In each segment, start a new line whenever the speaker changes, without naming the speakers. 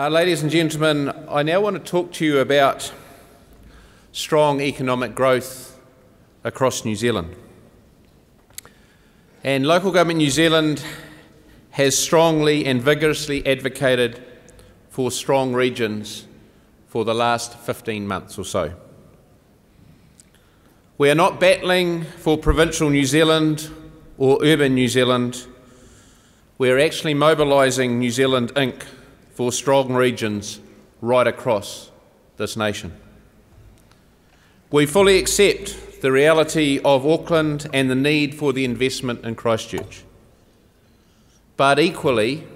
Ladies and gentlemen, I now want to talk to you about strong economic growth across New Zealand. And Local Government New Zealand has strongly and vigorously advocated for strong regions for the last 15 months or so. We are not battling for provincial New Zealand or urban New Zealand. We are actually mobilising New Zealand Inc. for strong regions right across this nation. We fully accept the reality of Auckland and the need for the investment in Christchurch. But equally,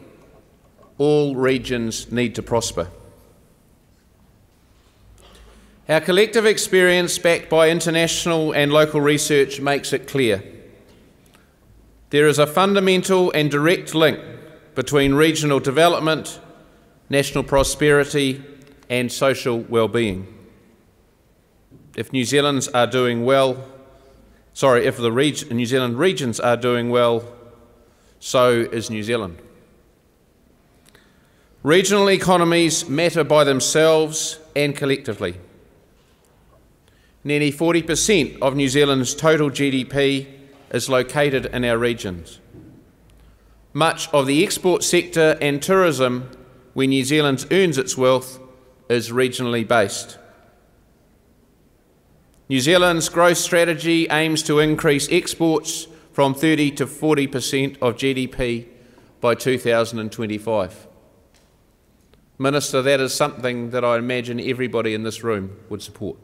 all regions need to prosper. Our collective experience, backed by international and local research, makes it clear. There is a fundamental and direct link between regional development, national prosperity and social well-being. If New Zealand's are doing well, if the New Zealand regions are doing well, so is New Zealand. Regional economies matter by themselves and collectively. Nearly 40% of New Zealand's total GDP is located in our regions. Much of the export sector and tourism, where New Zealand earns its wealth, is regionally based. New Zealand's growth strategy aims to increase exports from 30 to 40% of GDP by 2025. Minister, that is something that I imagine everybody in this room would support.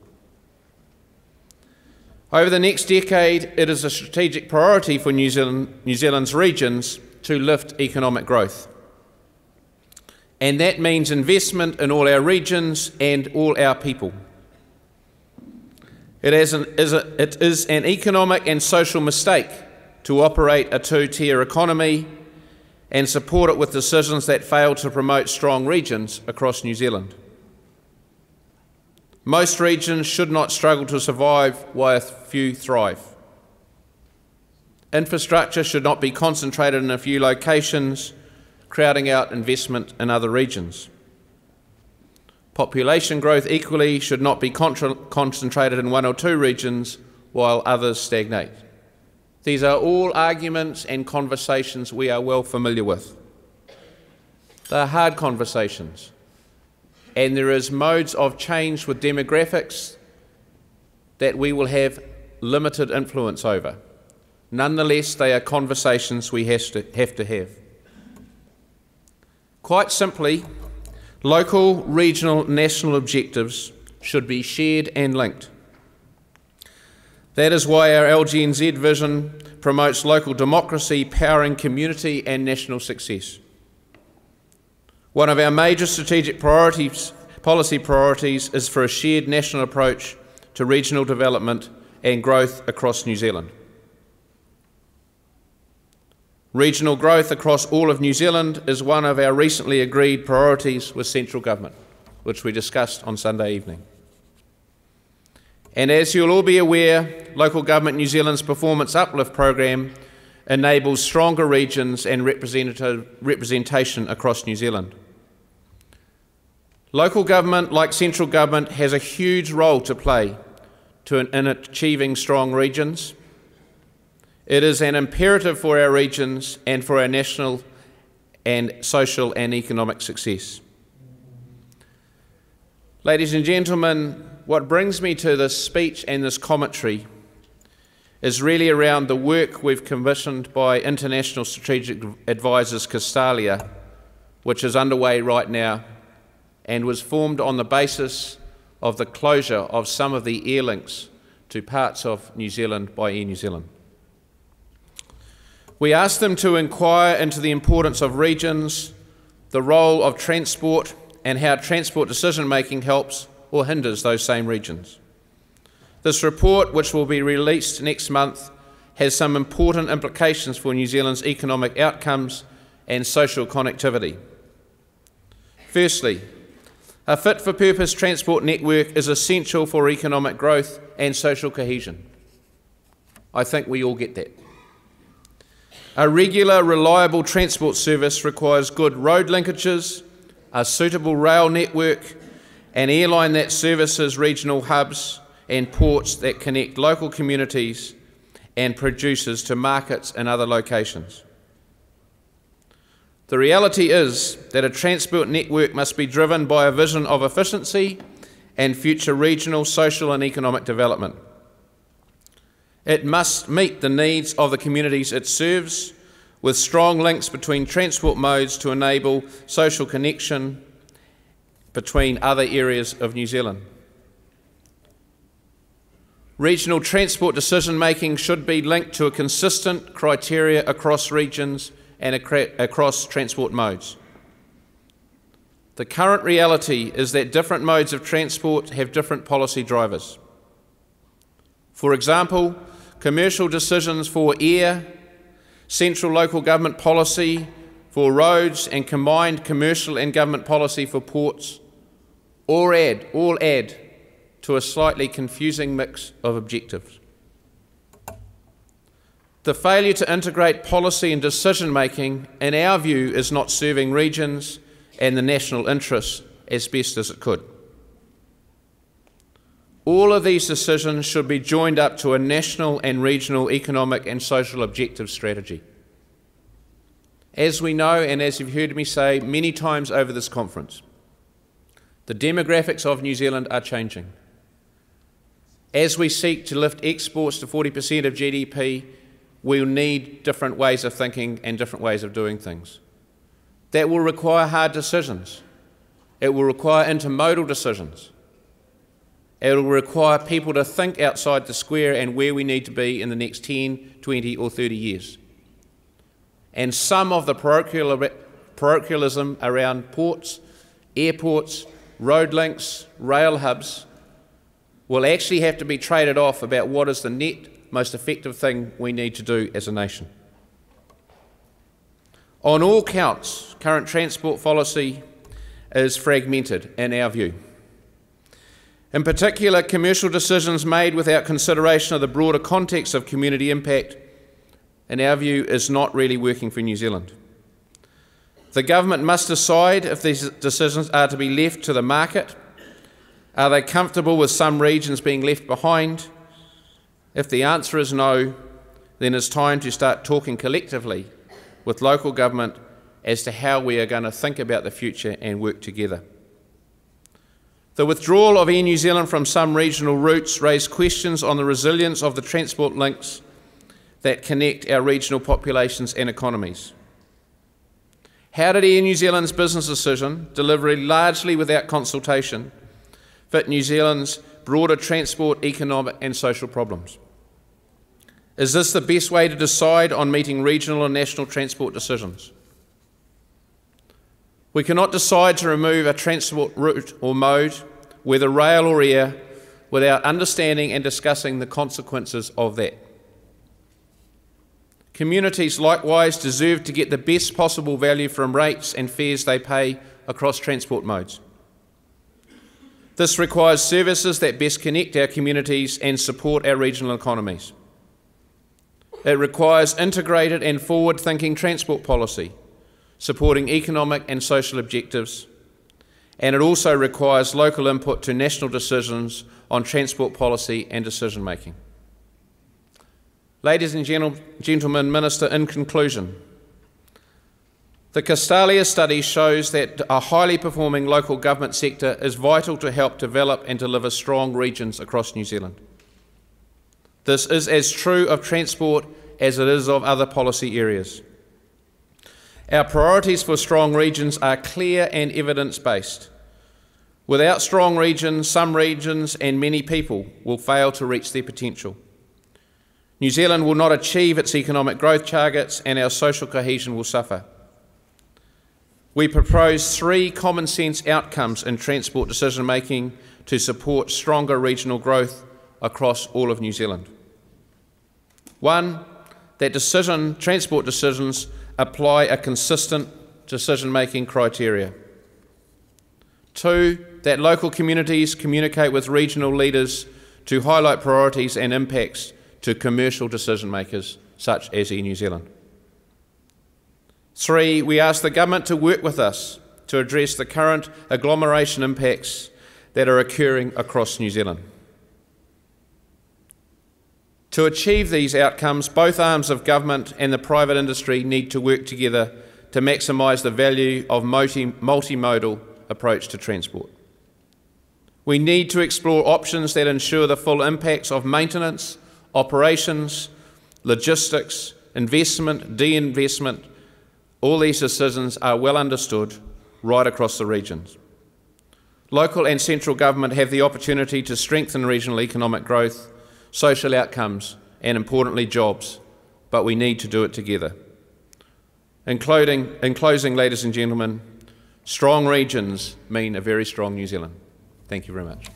Over the next decade, it is a strategic priority for New Zealand's regions to lift economic growth. And that means investment in all our regions and all our people. It is an economic and social mistake to operate a two-tier economy and support it with decisions that fail to promote strong regions across New Zealand. Most regions should not struggle to survive while a few thrive. Infrastructure should not be concentrated in a few locations, crowding out investment in other regions. Population growth equally should not be concentrated in one or two regions while others stagnate. These are all arguments and conversations we are well familiar with. They are hard conversations, and there is modes of change with demographics that we will have limited influence over. Nonetheless, they are conversations we have to have. Quite simply, local, regional, national objectives should be shared and linked. That is why our LGNZ vision promotes local democracy, powering community and national success. One of our major strategic policy priorities is for a shared national approach to regional development and growth across New Zealand. Regional growth across all of New Zealand is one of our recently agreed priorities with central government, which we discussed on Sunday evening. And as you'll all be aware, Local Government New Zealand's Performance Uplift Program enables stronger regions and representation across New Zealand. Local government, like central government, has a huge role to play in achieving strong regions. It is an imperative for our regions and for our national and social and economic success. Ladies and gentlemen, what brings me to this speech and this commentary is really around the work we've commissioned by International Strategic Advisors Castalia, which is underway right now and was formed on the basis of the closure of some of the air links to parts of New Zealand by Air New Zealand. We asked them to inquire into the importance of regions, the role of transport, and how transport decision-making helps or hinders those same regions. This report, which will be released next month, has some important implications for New Zealand's economic outcomes and social connectivity. Firstly, a fit-for-purpose transport network is essential for economic growth and social cohesion. I think we all get that. A regular, reliable transport service requires good road linkages, a suitable rail network, an airline that services regional hubs and ports that connect local communities and producers to markets in other locations. The reality is that a transport network must be driven by a vision of efficiency and future regional, social and economic development. It must meet the needs of the communities it serves, with strong links between transport modes to enable social connection between other areas of New Zealand. Regional transport decision-making should be linked to a consistent criteria across regions and across transport modes. The current reality is that different modes of transport have different policy drivers. For example, commercial decisions for air, central local government policy for roads, and combined commercial and government policy for ports all add to a slightly confusing mix of objectives. The failure to integrate policy and decision-making, in our view, is not serving regions and the national interests as best as it could. All of these decisions should be joined up to a national and regional economic and social objective strategy. As we know, and as you've heard me say many times over this conference, the demographics of New Zealand are changing. As we seek to lift exports to 40% of GDP, we'll need different ways of thinking and different ways of doing things. That will require hard decisions. It will require intermodal decisions. It will require people to think outside the square and where we need to be in the next 10, 20 or 30 years. And some of the parochialism around ports, airports, road links, rail hubs will actually have to be traded off about what is the net most effective thing we need to do as a nation. On all counts, current transport policy is fragmented in our view. In particular, commercial decisions made without consideration of the broader context of community impact, in our view, is not really working for New Zealand. The government must decide if these decisions are to be left to the market. Are they comfortable with some regions being left behind? If the answer is no, then it's time to start talking collectively with local government as to how we are going to think about the future and work together. The withdrawal of Air New Zealand from some regional routes raised questions on the resilience of the transport links that connect our regional populations and economies. How did Air New Zealand's business decision, delivered largely without consultation, fit New Zealand's broader transport, economic and social problems? Is this the best way to decide on meeting regional and national transport decisions? We cannot decide to remove a transport route or mode, whether rail or air, without understanding and discussing the consequences of that. Communities likewise deserve to get the best possible value from rates and fares they pay across transport modes. This requires services that best connect our communities and support our regional economies. It requires integrated and forward-thinking transport policy, supporting economic and social objectives, and it also requires local input to national decisions on transport policy and decision-making. Ladies and gentlemen, Minister, in conclusion, the Castalia study shows that a highly performing local government sector is vital to help develop and deliver strong regions across New Zealand. This is as true of transport as it is of other policy areas. Our priorities for strong regions are clear and evidence-based. Without strong regions, some regions and many people will fail to reach their potential. New Zealand will not achieve its economic growth targets and our social cohesion will suffer. We propose 3 common sense outcomes in transport decision making to support stronger regional growth across all of New Zealand. 1, that transport decisions apply a consistent decision-making criteria. 2, that local communities communicate with regional leaders to highlight priorities and impacts to commercial decision makers such as Air New Zealand. 3, we ask the government to work with us to address the current agglomeration impacts that are occurring across New Zealand. To achieve these outcomes, both arms of government and the private industry need to work together to maximise the value of multimodal approach to transport. We need to explore options that ensure the full impacts of maintenance, operations, logistics, investment, de-investment. All these decisions are well understood right across the regions. Local and central government have the opportunity to strengthen regional economic growth, social outcomes and, importantly, jobs, but we need to do it together. In closing, ladies and gentlemen, strong regions mean a very strong New Zealand. Thank you very much.